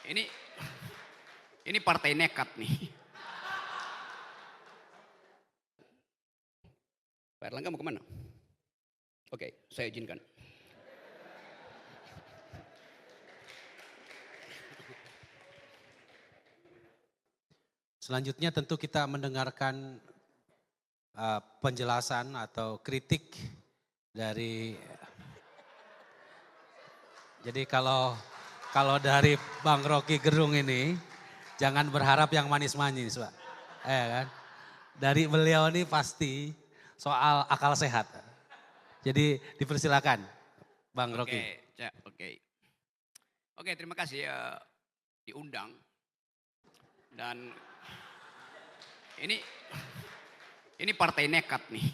Ini ini partai nekat nih. Pak Erlangga mau kemana? Oke, saya izinkan. Selanjutnya tentu kita mendengarkan penjelasan atau kritik dari. Jadi kalau dari Bang Rocky Gerung ini jangan berharap yang manis-manis, Pak. Kan? Dari beliau ini pasti soal akal sehat. Jadi dipersilakan Bang Rocky. Oke, terima kasih ya diundang. Dan ini partai nekat nih.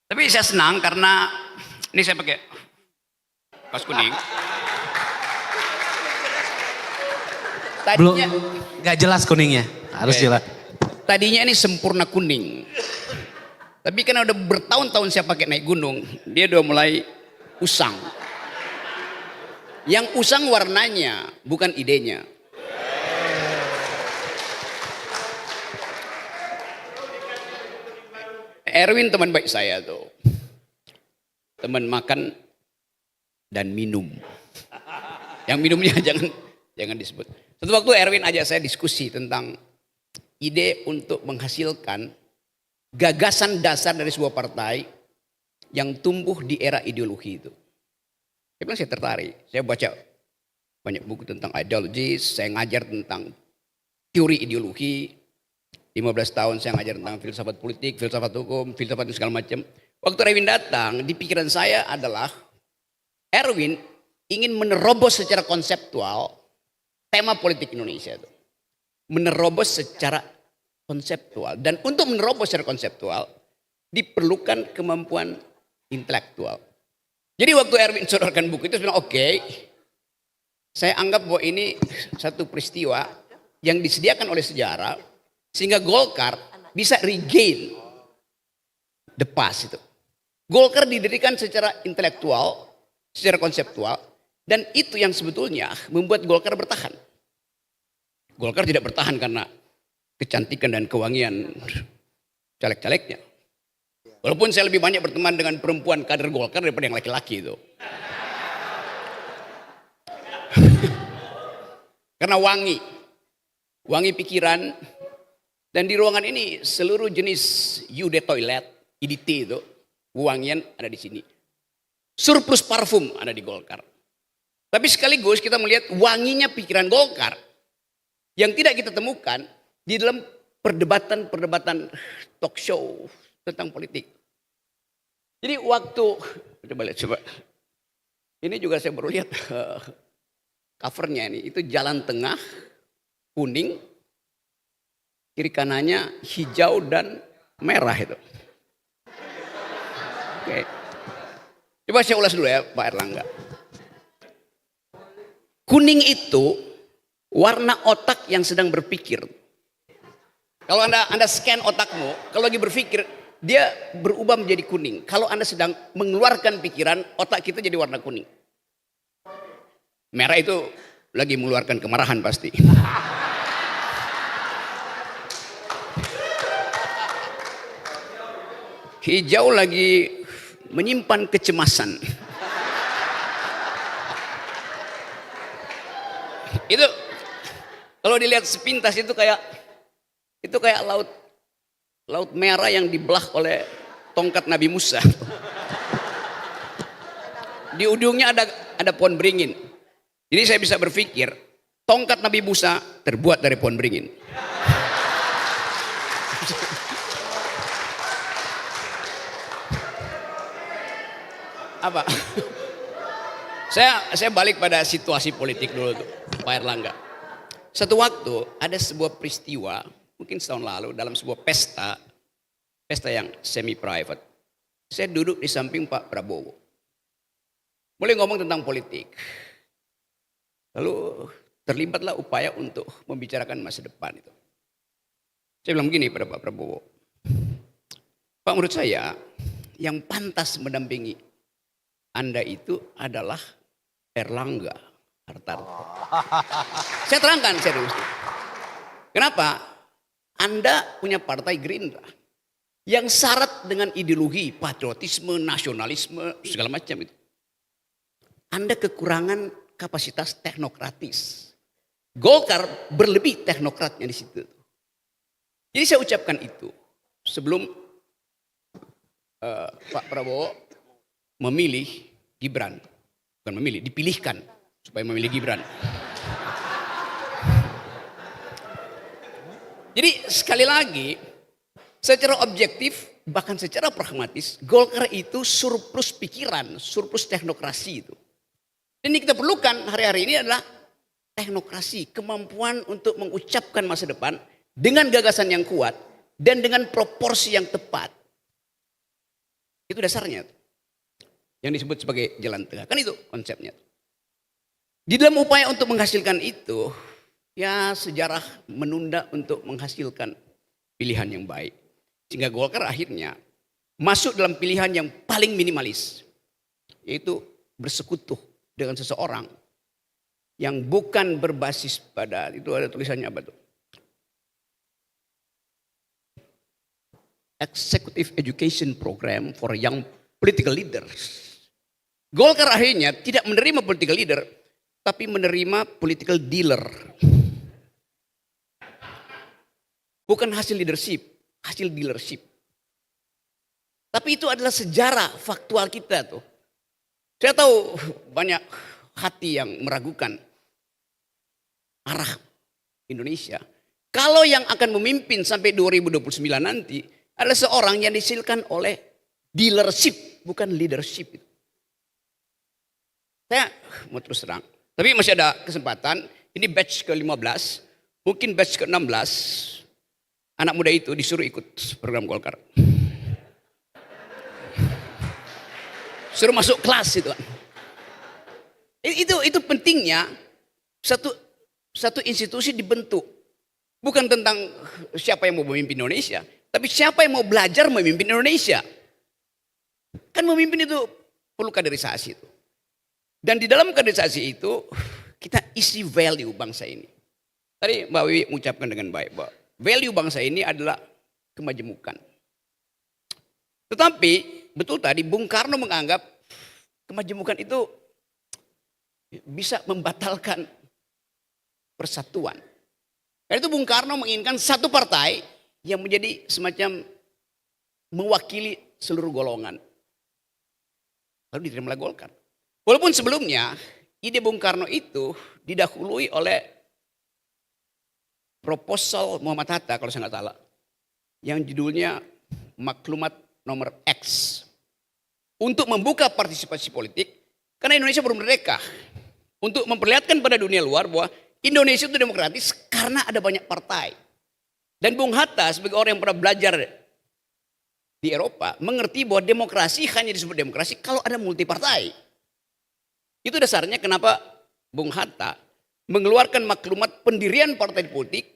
Tapi saya senang karena ini saya pakai kaos kuning. Belum nggak jelas kuningnya, harus jelas. Tadinya ini sempurna kuning. Tapi karena udah bertahun-tahun saya pakai naik gunung, dia udah mulai usang. Yang usang warnanya, bukan idenya. Erwin teman baik saya tuh. Teman makan dan minum. Yang minumnya jangan disebut. Suatu waktu Erwin ajak saya diskusi tentang ide untuk menghasilkan gagasan dasar dari sebuah partai yang tumbuh di era ideologi itu. Saya bilang saya tertarik. Saya baca banyak buku tentang ideologis, saya ngajar tentang teori ideologi. 15 tahun saya ngajar tentang filsafat politik, filsafat hukum, filsafat segala macam. Waktu Erwin datang, di pikiran saya adalah Erwin ingin menerobos secara konseptual tema politik Indonesia itu. Menerobos secara konseptual. Dan untuk menerobos secara konseptual diperlukan kemampuan intelektual. Jadi waktu Erwin sodorkan buku itu, saya bilang oke, saya anggap bahwa ini satu peristiwa yang disediakan oleh sejarah sehingga Golkar bisa regain the past itu. Golkar didirikan secara intelektual, secara konseptual, dan itu yang sebetulnya membuat Golkar bertahan. Golkar tidak bertahan karena kecantikan dan kewangian caleg-calegnya. Walaupun saya lebih banyak berteman dengan perempuan kader Golkar daripada yang laki-laki itu. Karena wangi pikiran. Dan di ruangan ini seluruh jenis UD toilet, IDT itu, wangian ada di sini. Surplus parfum ada di Golkar. Tapi sekaligus kita melihat wanginya pikiran Golkar yang tidak kita temukan di dalam perdebatan talk show tentang politik. Jadi waktu, coba. Ini juga saya baru lihat covernya ini, itu jalan tengah, kuning, kiri kanannya hijau dan merah itu. Oke. Coba saya ulas dulu ya Pak Erlangga. Kuning itu warna otak yang sedang berpikir. Kalau Anda scan otakmu, kalau lagi berpikir, dia berubah menjadi kuning. Kalau Anda sedang mengeluarkan pikiran, otak kita jadi warna kuning. Merah itu lagi mengeluarkan kemarahan pasti. Hijau lagi menyimpan kecemasan. Itu kalau dilihat sepintas itu kayak laut merah yang dibelah oleh tongkat Nabi Musa. Di ujungnya ada pohon beringin. Jadi saya bisa berpikir tongkat Nabi Musa terbuat dari pohon beringin. Apa? Saya balik pada situasi politik dulu tuh, Pak Erlangga. Satu waktu ada sebuah peristiwa, mungkin setahun lalu dalam sebuah pesta yang semi private. Saya duduk di samping Pak Prabowo. Mulai ngomong tentang politik. Lalu terlibatlah upaya untuk membicarakan masa depan itu. Saya bilang begini pada Pak Prabowo. Pak, menurut saya yang pantas mendampingi Anda itu adalah Erlangga Hartarto. Saya terangkan serius. Kenapa? Anda punya partai Gerindra yang syarat dengan ideologi patriotisme, nasionalisme, segala macam itu. Anda kekurangan kapasitas teknokratis. Golkar berlebih teknokratnya di situ. Jadi saya ucapkan itu sebelum Pak Prabowo memilih Gibran, bukan memilih, dipilihkan supaya memilih Gibran. Jadi sekali lagi, secara objektif bahkan secara pragmatis, Golkar itu surplus pikiran, surplus teknokrasi itu. Dan yang kita perlukan hari-hari ini adalah teknokrasi, kemampuan untuk mengucapkan masa depan dengan gagasan yang kuat dan dengan proporsi yang tepat. Itu dasarnya. Yang disebut sebagai jalan tengah. Kan itu konsepnya. Di dalam upaya untuk menghasilkan itu, ya sejarah menunda untuk menghasilkan pilihan yang baik. Sehingga Golkar akhirnya masuk dalam pilihan yang paling minimalis. Yaitu bersekutu dengan seseorang yang bukan berbasis pada, itu ada tulisannya apa tuh? Executive Education Program for Young Political Leaders. Golkar akhirnya tidak menerima political leader, tapi menerima political dealer. Bukan hasil leadership, hasil dealership. Tapi itu adalah sejarah faktual kita tuh. Saya tahu banyak hati yang meragukan arah Indonesia. Kalau yang akan memimpin sampai 2029 nanti adalah seorang yang dihasilkan oleh dealership, bukan leadership. Saya mau terus terang. Tapi masih ada kesempatan. Ini batch ke-15, mungkin batch ke-16. Anak muda itu disuruh ikut program Golkar. Suruh masuk kelas itu. Itu pentingnya satu institusi dibentuk. Bukan tentang siapa yang mau memimpin Indonesia, tapi siapa yang mau belajar memimpin Indonesia. Kan memimpin itu perlu kaderisasi itu. Dan di dalam kaderisasi itu kita isi value bangsa ini. Tadi Mbak Wiwi mengucapkan dengan baik bahwa value bangsa ini adalah kemajemukan. Tetapi betul tadi Bung Karno menganggap kemajemukan itu bisa membatalkan persatuan. Karena itu Bung Karno menginginkan satu partai yang menjadi semacam mewakili seluruh golongan. Lalu diterimlah Golkar. Walaupun sebelumnya ide Bung Karno itu didahului oleh proposal Muhammad Hatta kalau saya nggak salah. Yang judulnya Maklumat Nomor X. Untuk membuka partisipasi politik karena Indonesia belum merdeka. Untuk memperlihatkan pada dunia luar bahwa Indonesia itu demokratis karena ada banyak partai. Dan Bung Hatta sebagai orang yang pernah belajar di Eropa mengerti bahwa demokrasi hanya disebut demokrasi kalau ada multi partai. Itu dasarnya kenapa Bung Hatta mengeluarkan maklumat pendirian partai politik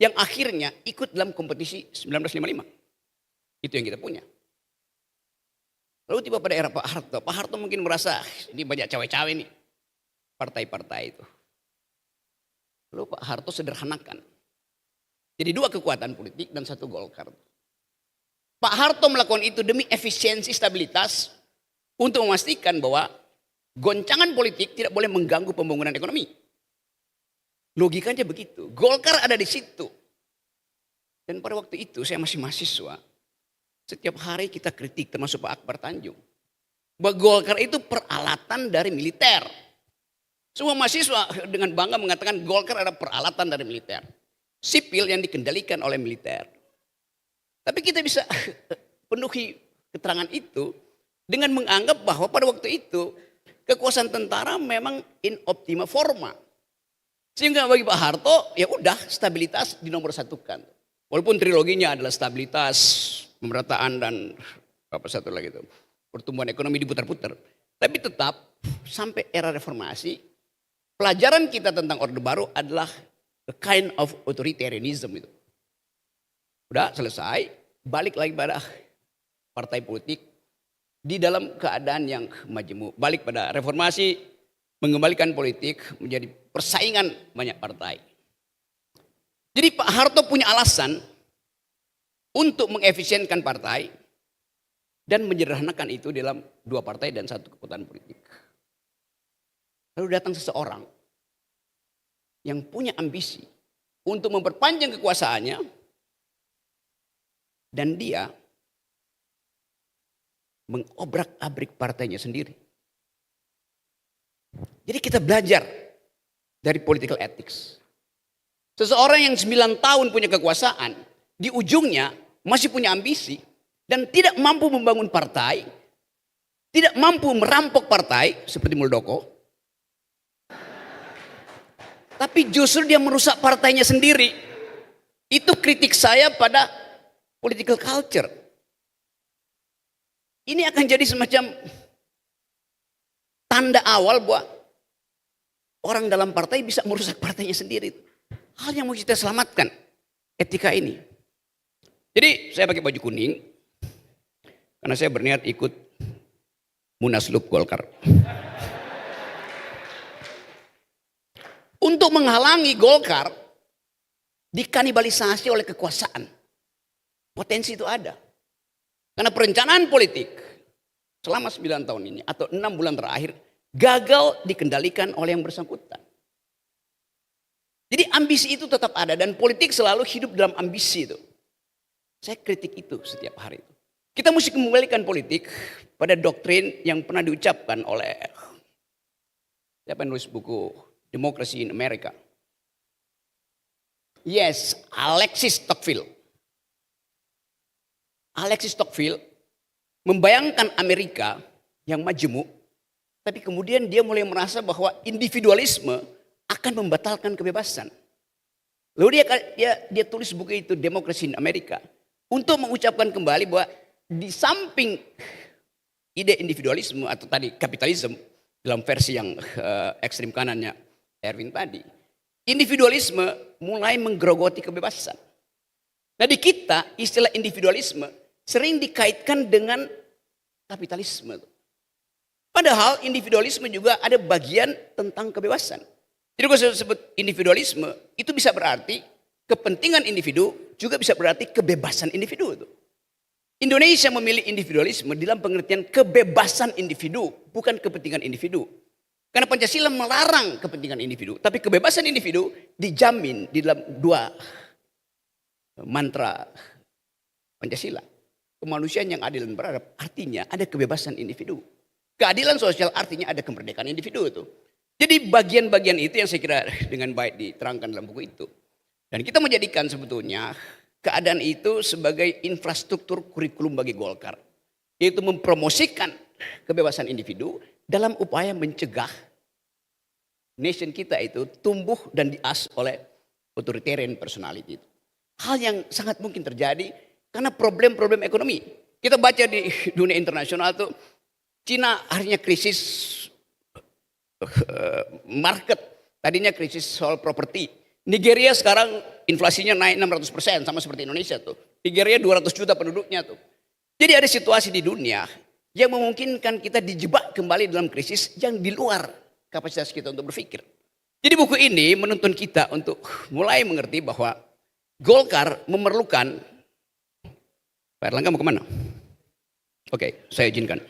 yang akhirnya ikut dalam kompetisi 1955. Itu yang kita punya. Lalu tiba pada era Pak Harto. Pak Harto mungkin merasa ini banyak cawe-cawe nih. Partai-partai itu. Lalu Pak Harto sederhanakan. Jadi dua kekuatan politik dan satu Golkar. Pak Harto melakukan itu demi efisiensi stabilitas. Untuk memastikan bahwa goncangan politik tidak boleh mengganggu pembangunan ekonomi. Logikanya begitu. Golkar ada di situ. Dan pada waktu itu saya masih mahasiswa. Setiap hari kita kritik termasuk Pak Akbar Tanjung. Bahwa Golkar itu peralatan dari militer. Semua mahasiswa dengan bangga mengatakan Golkar adalah peralatan dari militer. Sipil yang dikendalikan oleh militer. Tapi kita bisa penuhi keterangan itu dengan menganggap bahwa pada waktu itu kekuasaan tentara memang in optima forma. Sehingga bagi Pak Harto ya udah stabilitas dinomor satukan. Walaupun triloginya adalah stabilitas, pemerataan dan apa satu lagi itu pertumbuhan ekonomi diputar-putar. Tapi tetap sampai era reformasi pelajaran kita tentang Orde Baru adalah a kind of authoritarianism itu. Udah selesai, balik lagi pada partai politik di dalam keadaan yang majemuk. Balik pada reformasi, mengembalikan politik menjadi persaingan banyak partai. Jadi Pak Harto punya alasan untuk mengefisienkan partai dan menyederhanakan itu dalam 2 partai dan 1 kekuatan politik. Lalu datang seseorang yang punya ambisi untuk memperpanjang kekuasaannya dan dia mengobrak-abrik partainya sendiri. Jadi kita belajar dari political ethics. Seseorang yang 9 tahun punya kekuasaan, di ujungnya masih punya ambisi dan tidak mampu membangun partai, tidak mampu merampok partai seperti Muldoko. Tapi justru dia merusak partainya sendiri. Itu kritik saya pada political culture. Ini akan jadi semacam tanda awal bahwa orang dalam partai bisa merusak partainya sendiri. Hal yang mau kita selamatkan, etika ini. Jadi saya pakai baju kuning karena saya berniat ikut Munaslup Golkar. Untuk menghalangi Golkar dikanibalisasi oleh kekuasaan. Potensi itu ada. Karena perencanaan politik selama 9 tahun ini atau 6 bulan terakhir gagal dikendalikan oleh yang bersangkutan. Jadi ambisi itu tetap ada dan politik selalu hidup dalam ambisi itu. Saya kritik itu setiap hari itu. Kita mesti kembalikan politik pada doktrin yang pernah diucapkan oleh siapa yang nulis buku Democracy in America. Yes, Alexis Tocqueville. Alexis Tocqueville membayangkan Amerika yang majemuk, tapi kemudian dia mulai merasa bahwa individualisme akan membatalkan kebebasan. Lalu dia tulis buku itu Democracy in America untuk mengucapkan kembali bahwa di samping ide individualisme atau tadi kapitalisme dalam versi yang ekstrim kanannya Erwin tadi, individualisme mulai menggerogoti kebebasan. Nah di kita istilah individualisme sering dikaitkan dengan kapitalisme. Padahal individualisme juga ada bagian tentang kebebasan. Jadi kalau saya sebut individualisme, itu bisa berarti kepentingan individu, juga bisa berarti kebebasan individu. Indonesia memilih individualisme dalam pengertian kebebasan individu, bukan kepentingan individu. Karena Pancasila melarang kepentingan individu, tapi kebebasan individu dijamin di dalam 2 mantra Pancasila. Kemanusiaan yang adil dan beradab artinya ada kebebasan individu. Keadilan sosial artinya ada kemerdekaan individu itu. Jadi bagian-bagian itu yang saya kira dengan baik diterangkan dalam buku itu. Dan kita menjadikan sebetulnya keadaan itu sebagai infrastruktur kurikulum bagi Golkar. Yaitu mempromosikan kebebasan individu dalam upaya mencegah nation kita itu tumbuh dan dias oleh authoritarian personality itu. Hal yang sangat mungkin terjadi karena problem-problem ekonomi. Kita baca di dunia internasional tuh Cina akhirnya krisis market, tadinya krisis soal properti. Nigeria sekarang inflasinya naik 600% sama seperti Indonesia tuh. Nigeria 200 juta penduduknya tuh. Jadi ada situasi di dunia yang memungkinkan kita dijebak kembali dalam krisis yang di luar kapasitas kita untuk berpikir. Jadi buku ini menuntun kita untuk mulai mengerti bahwa Golkar memerlukan. Pak Erlangga mau kemana? Oke, saya izinkan.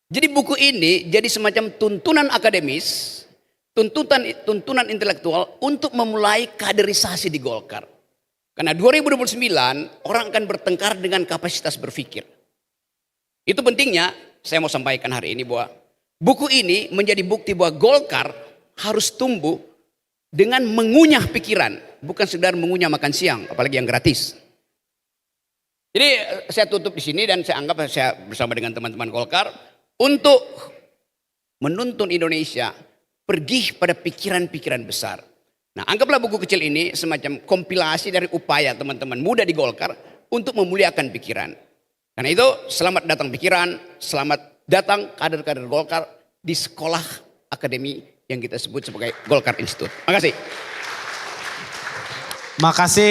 Jadi buku ini jadi semacam tuntunan akademis, tuntunan intelektual untuk memulai kaderisasi di Golkar. Karena 2029 orang akan bertengkar dengan kapasitas berpikir. Itu pentingnya saya mau sampaikan hari ini bahwa buku ini menjadi bukti bahwa Golkar harus tumbuh dengan mengunyah pikiran, bukan sekedar mengunyah makan siang, apalagi yang gratis. Jadi saya tutup di sini dan saya anggap saya bersama dengan teman-teman Golkar untuk menuntun Indonesia pergi pada pikiran-pikiran besar. Nah, anggaplah buku kecil ini semacam kompilasi dari upaya teman-teman muda di Golkar untuk memuliakan pikiran. Karena itu selamat datang pikiran, selamat datang kader-kader Golkar di sekolah akademi yang kita sebut sebagai Golkar Institute. Terima kasih. Makasih.